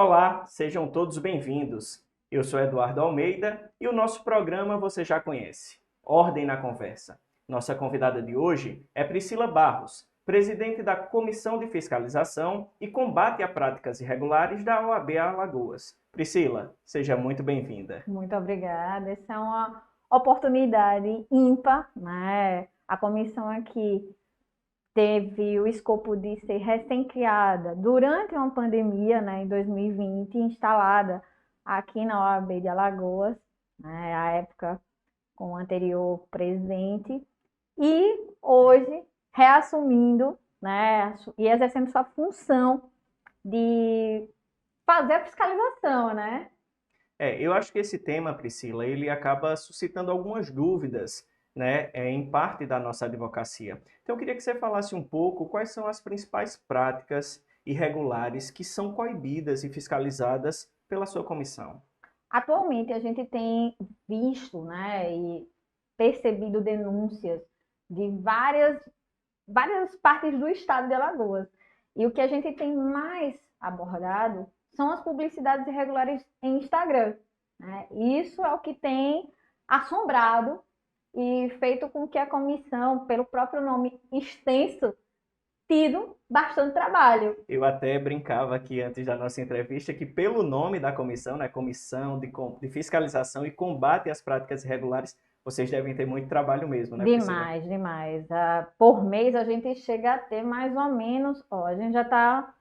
Olá, sejam todos bem-vindos. Eu sou Eduardo Almeida e o nosso programa você já conhece, Ordem na Conversa. Nossa convidada de hoje é Priscila Barros, presidente da Comissão de Fiscalização e Combate a Práticas Irregulares da OAB Alagoas. Priscila, seja muito bem-vinda. Muito obrigada. Essa é uma oportunidade ímpar, né? A comissão aqui teve o escopo de ser recém-criada durante uma pandemia, né, em 2020, instalada aqui na OAB de Alagoas, né, à época com o anterior presidente, e hoje reassumindo, né, e exercendo sua função de fazer a fiscalização, né? Eu acho que esse tema, Priscila, ele acaba suscitando algumas dúvidas, né, em parte da nossa advocacia. Então, eu queria que você falasse um pouco quais são as principais práticas irregulares que são coibidas e fiscalizadas pela sua comissão. Atualmente a gente tem visto, né, e percebido denúncias de várias partes do estado de Alagoas. E o que a gente tem mais abordado são as publicidades irregulares em Instagram, né? Isso é o que tem assombrado e feito com que a comissão, pelo próprio nome extenso, tido bastante trabalho. Eu até brincava aqui antes da nossa entrevista que, pelo nome da comissão, né, Comissão de Fiscalização e Combate às Práticas Irregulares, vocês devem ter muito trabalho mesmo, né, Priscila? Demais, demais. Por mês a gente chega a ter mais ou menos, ó, a gente já está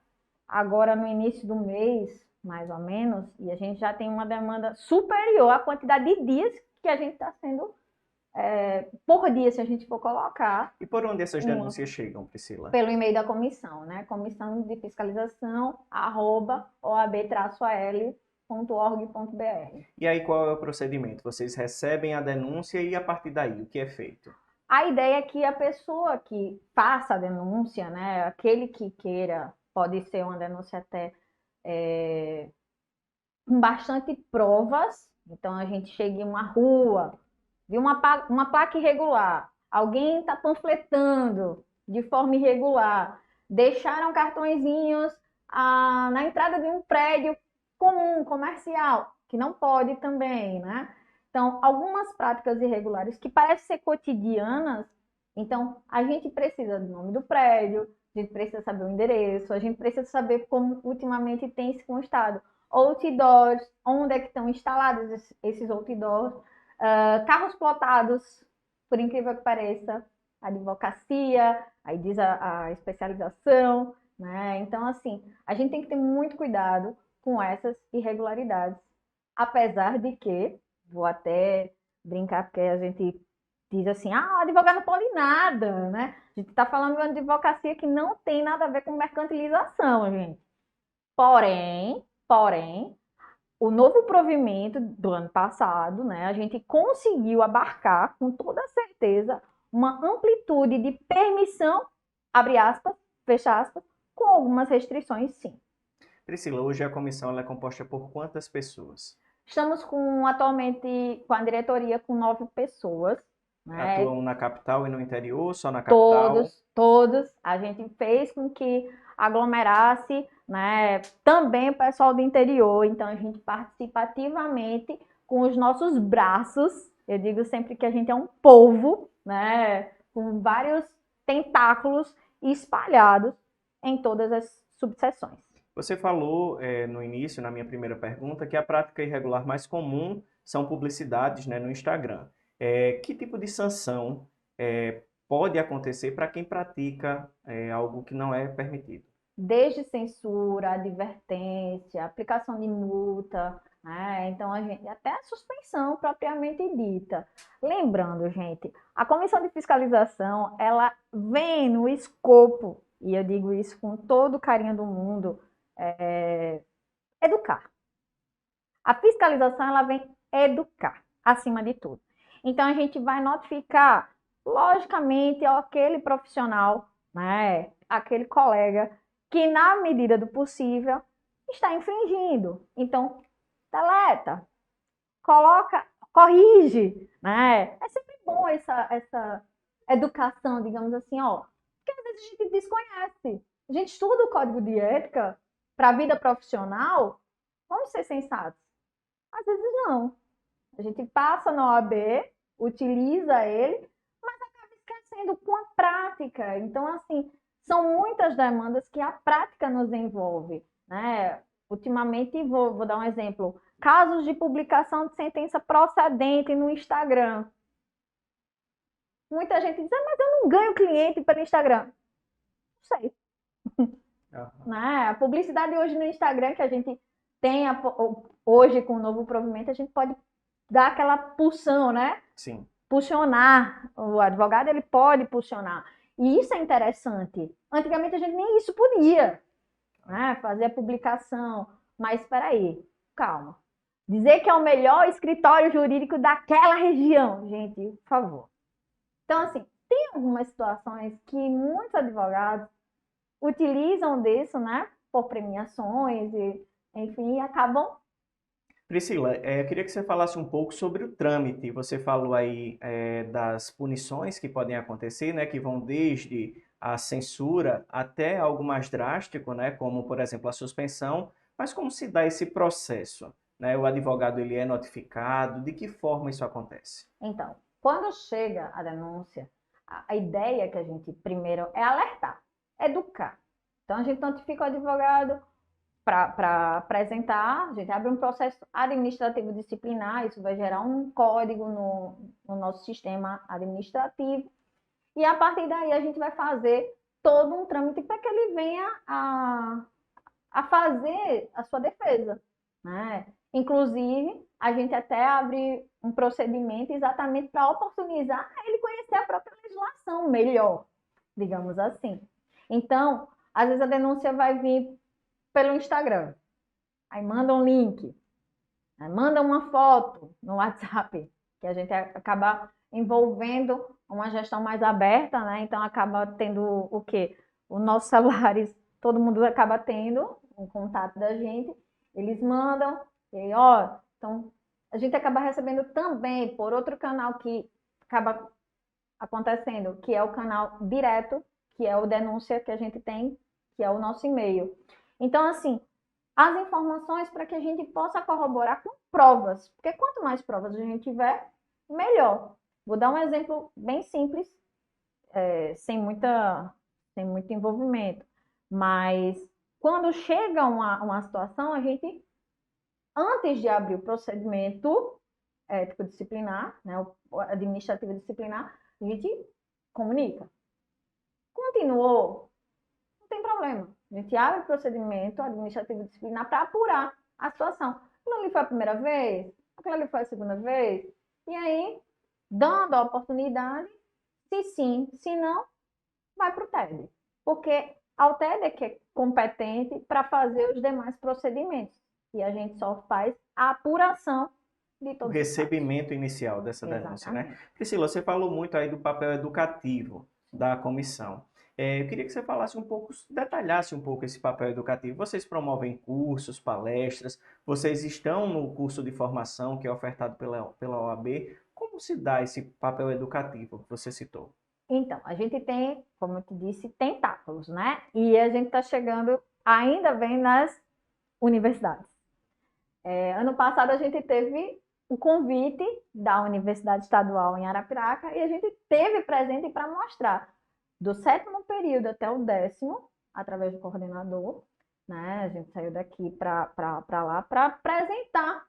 agora no início do mês, mais ou menos, e a gente já tem uma demanda superior à quantidade de dias que a gente está sendo por dia, se a gente for colocar, E por onde essas uma, denúncias chegam, Priscila? pelo e-mail da comissão, né? Comissão de fiscalização, @oab-al.org.br. E aí, qual é o procedimento? Vocês recebem a denúncia e, a partir daí, o que é feito? A ideia é que a pessoa que faça a denúncia, né, aquele que queira, pode ser uma denúncia até com bastante provas. Então a gente chega em uma rua, viu uma placa irregular, alguém está panfletando de forma irregular, deixaram cartõezinhos na entrada de um prédio comum, comercial, que não pode também, né? Então, algumas práticas irregulares que parecem ser cotidianas, então a gente precisa do nome do prédio, a gente precisa saber o endereço, a gente precisa saber como ultimamente tem se constado outdoors, onde é que estão instalados esses outdoors, carros plotados, por incrível que pareça, advocacia, aí diz a especialização, né? Então, assim, a gente tem que ter muito cuidado com essas irregularidades, apesar de que, vou até brincar, porque a gente diz assim, o advogado não pode nada, né? A gente está falando de uma advocacia que não tem nada a ver com mercantilização, gente. Porém, o novo provimento do ano passado, né, a gente conseguiu abarcar com toda certeza uma amplitude de permissão, abre aspas, fecha aspas, com algumas restrições, sim. Priscila, hoje a comissão ela é composta por quantas pessoas? Estamos atualmente com a diretoria com 9 pessoas, né? Atuam na capital e no interior, só na capital? Todos, a gente fez com que aglomerasse, né, também o pessoal do interior, então a gente participa ativamente com os nossos braços, eu digo sempre que a gente é um polvo, né, com vários tentáculos espalhados em todas as subseções. Você falou no início, na minha primeira pergunta, que a prática irregular mais comum são publicidades, né, no Instagram. Que tipo de sanção pode acontecer para quem pratica algo que não é permitido? Desde censura, advertência, aplicação de multa, né? Então a gente até a suspensão propriamente dita. Lembrando, gente, a comissão de fiscalização ela vem no escopo, e eu digo isso com todo o carinho do mundo, educar. A fiscalização ela vem educar, acima de tudo. Então a gente vai notificar, logicamente, aquele profissional, né, aquele colega que na medida do possível está infringindo. Então, deleta, coloca, corrige, né? É sempre bom essa educação, digamos assim, ó, porque às vezes a gente desconhece. A gente estuda o código de ética para a vida profissional, Vamos ser sensatos. Às vezes não. A gente passa na OAB, utiliza ele, mas acaba esquecendo com a prática. Então, assim, são muitas demandas que a prática nos envolve, né? Ultimamente, vou dar um exemplo, casos de publicação de sentença procedente no Instagram. Muita gente diz, mas eu não ganho cliente pelo Instagram. Não sei. Né? A publicidade hoje no Instagram que a gente tem, hoje com o novo provimento, a gente pode dar aquela pulsão, né? Sim. Pulsionar. O advogado, ele pode pulsionar. E isso é interessante. Antigamente a gente nem isso podia, né? Fazer a publicação. Mas espera aí, calma. Dizer que é o melhor escritório jurídico daquela região, gente, por favor. Então, assim, tem algumas situações que muitos advogados utilizam disso, né? Por premiações e, enfim, acabam. Priscila, eu queria que você falasse um pouco sobre o trâmite. Você falou aí das punições que podem acontecer, né, que vão desde a censura até algo mais drástico, né, como, por exemplo, a suspensão. Mas como se dá esse processo? Né? O advogado ele é notificado? De que forma isso acontece? Então, quando chega a denúncia, a ideia que a gente primeiro é alertar, educar. Então, a gente notifica o advogado para apresentar, a gente abre um processo administrativo disciplinar, isso vai gerar um código no nosso sistema administrativo, e a partir daí a gente vai fazer todo um trâmite para que ele venha a fazer a sua defesa, né? Inclusive, a gente até abre um procedimento exatamente para oportunizar ele conhecer a própria legislação melhor, digamos assim. Então, às vezes a denúncia vai vir pelo Instagram, aí manda um link, manda uma foto no WhatsApp, que a gente acaba envolvendo uma gestão mais aberta, né? Então acaba tendo o quê? Os nossos celulares, todo mundo acaba tendo um contato da gente, eles mandam, e ó, então a gente acaba recebendo também por outro canal que acaba acontecendo, que é o canal direto, que é o denúncia que a gente tem, que é o nosso e-mail. Então, assim, as informações para que a gente possa corroborar com provas, porque quanto mais provas a gente tiver, melhor. Vou dar um exemplo bem simples, sem muito envolvimento, mas quando chega uma situação, a gente, antes de abrir o procedimento ético disciplinar, né, o administrativo disciplinar, a gente comunica. Continuou, não tem problema. A gente abre o procedimento administrativo disciplinar para apurar a situação. Aquilo ali foi a primeira vez, aquilo ali foi a segunda vez, e aí, dando a oportunidade, se sim, se não, vai para o TED. Porque ao TED é que é competente para fazer os demais procedimentos. E a gente só faz a apuração de O todos os recebimento inicial dessa denúncia, né? Exatamente. Priscila, você falou muito aí do papel educativo da comissão. Eu queria que você falasse um pouco, detalhasse um pouco esse papel educativo. Vocês promovem cursos, palestras, vocês estão no curso de formação que é ofertado pela OAB. Como se dá esse papel educativo que você citou? Então, a gente tem, como eu te disse, tentáculos, né? E a gente está chegando ainda bem nas universidades. Ano passado a gente teve o convite da Universidade Estadual em Arapiraca e a gente teve presente para mostrar do 7º período até o 10º, através do coordenador, né? A gente saiu daqui para lá para apresentar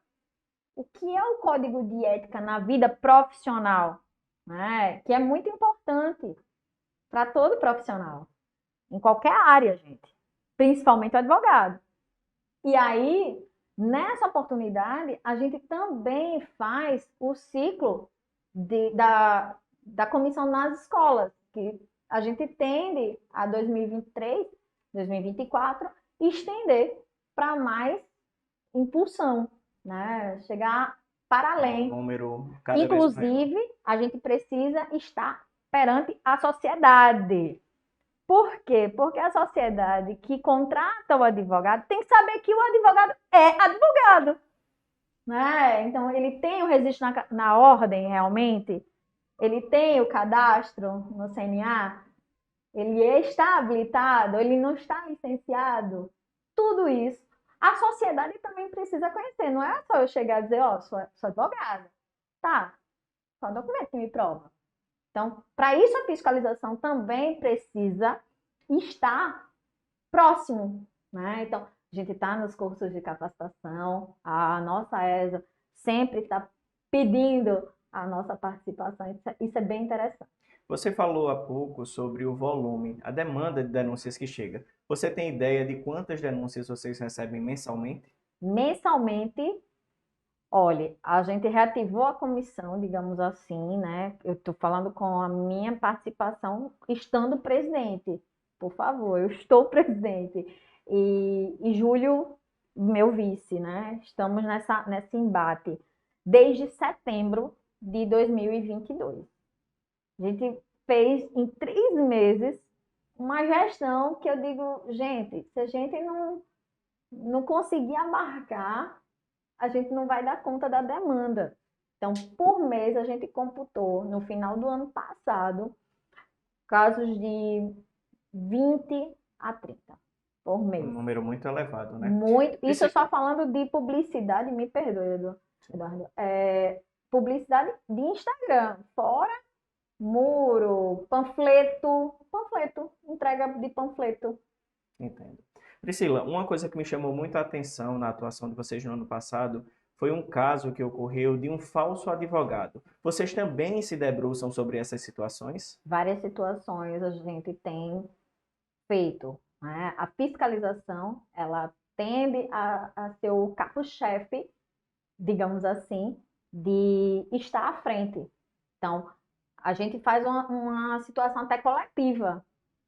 o que é o código de ética na vida profissional, né? Que é muito importante para todo profissional, em qualquer área, gente, principalmente o advogado. E aí, nessa oportunidade, a gente também faz o ciclo da comissão nas escolas, que a gente tende a 2023, 2024, estender para mais impulsão, né? Chegar para além. Um número cada vez maior. Inclusive, a gente precisa estar perante a sociedade. Por quê? Porque a sociedade que contrata o advogado tem que saber que o advogado é advogado, né? Então, ele tem o registro na ordem, realmente, ele tem o cadastro no CNA, ele está habilitado, ele não está licenciado, tudo isso A sociedade também precisa conhecer, não é só eu chegar e dizer, ó, sou advogada. Tá, qual documento que me prova? Então, para isso a fiscalização também precisa estar próximo, né? Então, a gente está nos cursos de capacitação, a nossa ESA sempre está pedindo a nossa participação, isso é bem interessante. Você falou há pouco sobre o volume, a demanda de denúncias que chega. Você tem ideia de quantas denúncias vocês recebem mensalmente? Mensalmente, olha, a gente reativou a comissão, digamos assim, né? Eu estou falando com a minha participação estando presidente. Por favor, eu estou presidente. E Júlio, meu vice, né? Estamos nesse embate desde setembro de 2022. A gente fez em 3 meses uma gestão que eu digo, gente, se a gente não conseguir abarcar, a gente não vai dar conta da demanda. Então, por mês, a gente computou, no final do ano passado, casos de 20 a 30 por mês. Um número muito elevado, né? Muito. Isso só falando de publicidade, me perdoe, Eduardo. Publicidade de Instagram, fora muro, panfleto, entrega de panfleto. Entendo. Priscila, uma coisa que me chamou muito a atenção na atuação de vocês no ano passado foi um caso que ocorreu de um falso advogado. Vocês também se debruçam sobre essas situações? Várias situações a gente tem feito, né? A fiscalização, ela tende a ser o carro-chefe, digamos assim, de estar à frente. Então, a gente faz uma situação até coletiva.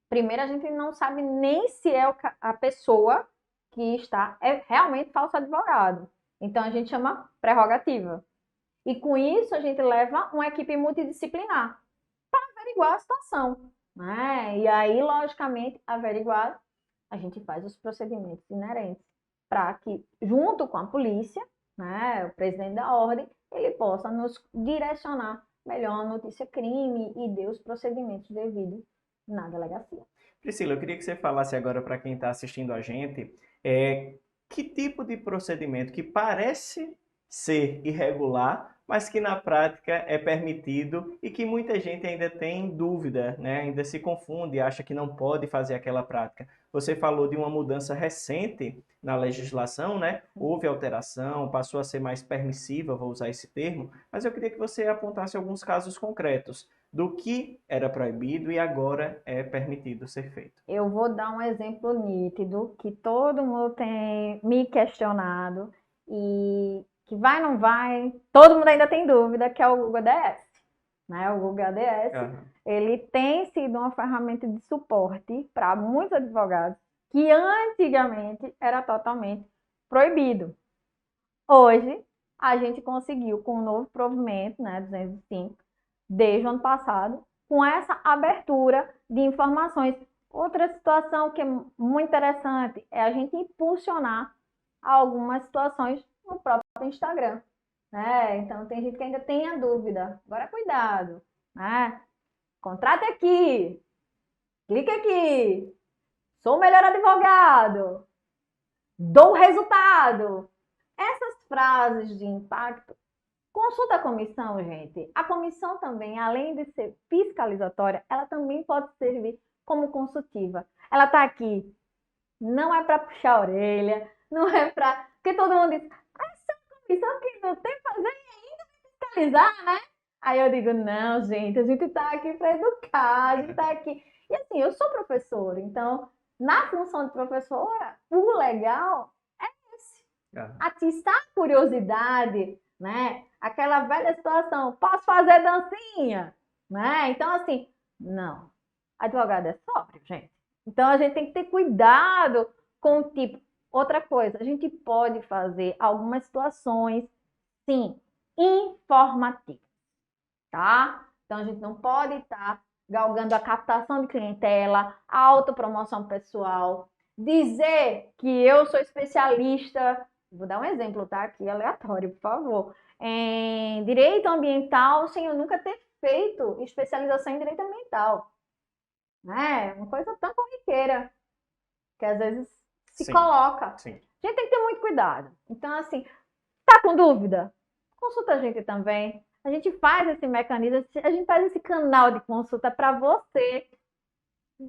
Primeiro, a gente não sabe nem se é a pessoa que é realmente falso advogado. Então, a gente chama prerrogativa. E com isso, a gente leva uma equipe multidisciplinar para averiguar a situação, né? E aí, logicamente, averiguar, a gente faz os procedimentos inerentes para que, junto com a polícia, né, o presidente da ordem, ele possa nos direcionar melhor a notícia crime e dê os procedimentos devidos na delegacia. Priscila, eu queria que você falasse agora para quem está assistindo a gente, que tipo de procedimento que parece ser irregular, mas que na prática é permitido e que muita gente ainda tem dúvida, né? Ainda se confunde, acha que não pode fazer aquela prática. Você falou de uma mudança recente na legislação, né? Houve alteração, passou a ser mais permissiva, vou usar esse termo, mas eu queria que você apontasse alguns casos concretos do que era proibido e agora é permitido ser feito. Eu vou dar um exemplo nítido que todo mundo tem me questionado e que vai ou não vai, todo mundo ainda tem dúvida, que é o Google ADS. Né? O Google ADS, ele tem sido uma ferramenta de suporte para muitos advogados que antigamente era totalmente proibido. Hoje, a gente conseguiu, com o novo provimento, né, 205, desde o ano passado, com essa abertura de informações. Outra situação que é muito interessante é a gente impulsionar algumas situações no próprio Instagram, né? Então, tem gente que ainda tem a dúvida. Agora, cuidado, né? Contrate aqui, clique aqui, sou o melhor advogado, dou resultado. Essas frases de impacto, consulta a comissão, gente. A comissão também, além de ser fiscalizatória, ela também pode servir como consultiva. Ela está aqui, não é para puxar a orelha, não é para... Porque todo mundo diz, essa comissão que não tem fazer ainda vai fiscalizar, né? Aí eu digo, não, gente, a gente está aqui para educar, a gente está aqui... E assim, eu sou professora, então, na função de professora, o legal é esse. Atiçar a curiosidade, né? Aquela velha situação, posso fazer dancinha? Né? Então, assim, não. Advogado é sóbrio, gente. Então, a gente tem que ter cuidado com o tipo. Outra coisa, a gente pode fazer algumas situações, sim, informativas, tá? Então, a gente não pode estar galgando a captação de clientela, a autopromoção pessoal, dizer que eu sou especialista. Vou dar um exemplo, tá? Aqui, aleatório, por favor. Em direito ambiental, sem eu nunca ter feito especialização em direito ambiental. Né? Uma coisa tão corriqueira, que às vezes se coloca. Sim. A gente tem que ter muito cuidado. Então, assim, tá com dúvida? Consulta a gente também. A gente faz esse mecanismo, a gente faz esse canal de consulta para você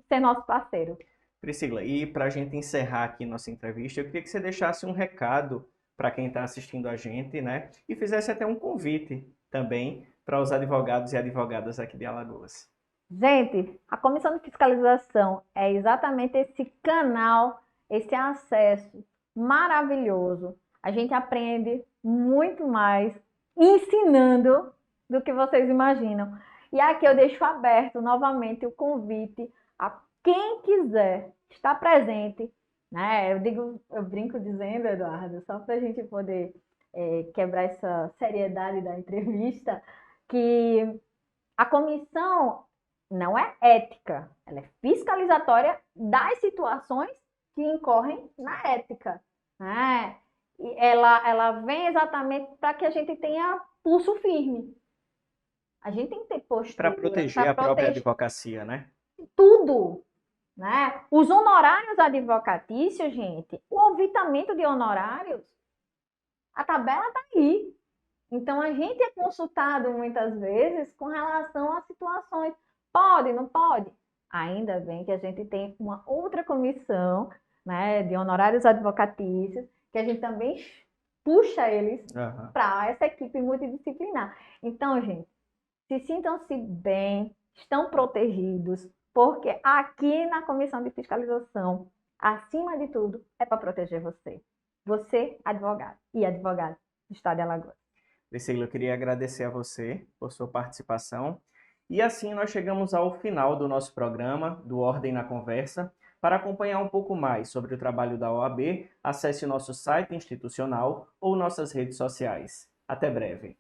ser nosso parceiro. Priscila, e para a gente encerrar aqui nossa entrevista, eu queria que você deixasse um recado para quem está assistindo a gente, né? E fizesse até um convite também para os advogados e advogadas aqui de Alagoas. Gente, a comissão de fiscalização é exatamente esse canal, esse acesso maravilhoso. A gente aprende muito mais ensinando do que vocês imaginam. E aqui eu deixo aberto novamente o convite a quem quiser estar presente, né? Eu brinco dizendo, Eduardo, só para a gente poder quebrar essa seriedade da entrevista, que a comissão não é ética, ela é fiscalizatória das situações que incorrem na ética, né? E ela vem exatamente para que a gente tenha pulso firme. A gente tem que ter Para postura, proteger para a própria proteger advocacia, né? tudo, né? Os honorários advocatícios, gente, o auditamento de honorários, a tabela está aí. Então, a gente é consultado muitas vezes com relação a situações. Pode, não pode? Ainda bem que a gente tem uma outra comissão, né, de honorários advocatícios, que a gente também puxa eles para essa equipe multidisciplinar. Então, gente, se sintam-se bem, estão protegidos, porque aqui na comissão de fiscalização, acima de tudo, é para proteger você. Você, advogado e advogado do Estado de Alagoas. Priscila, eu queria agradecer a você por sua participação. E assim nós chegamos ao final do nosso programa, do Ordem na Conversa. Para acompanhar um pouco mais sobre o trabalho da OAB, acesse nosso site institucional ou nossas redes sociais. Até breve.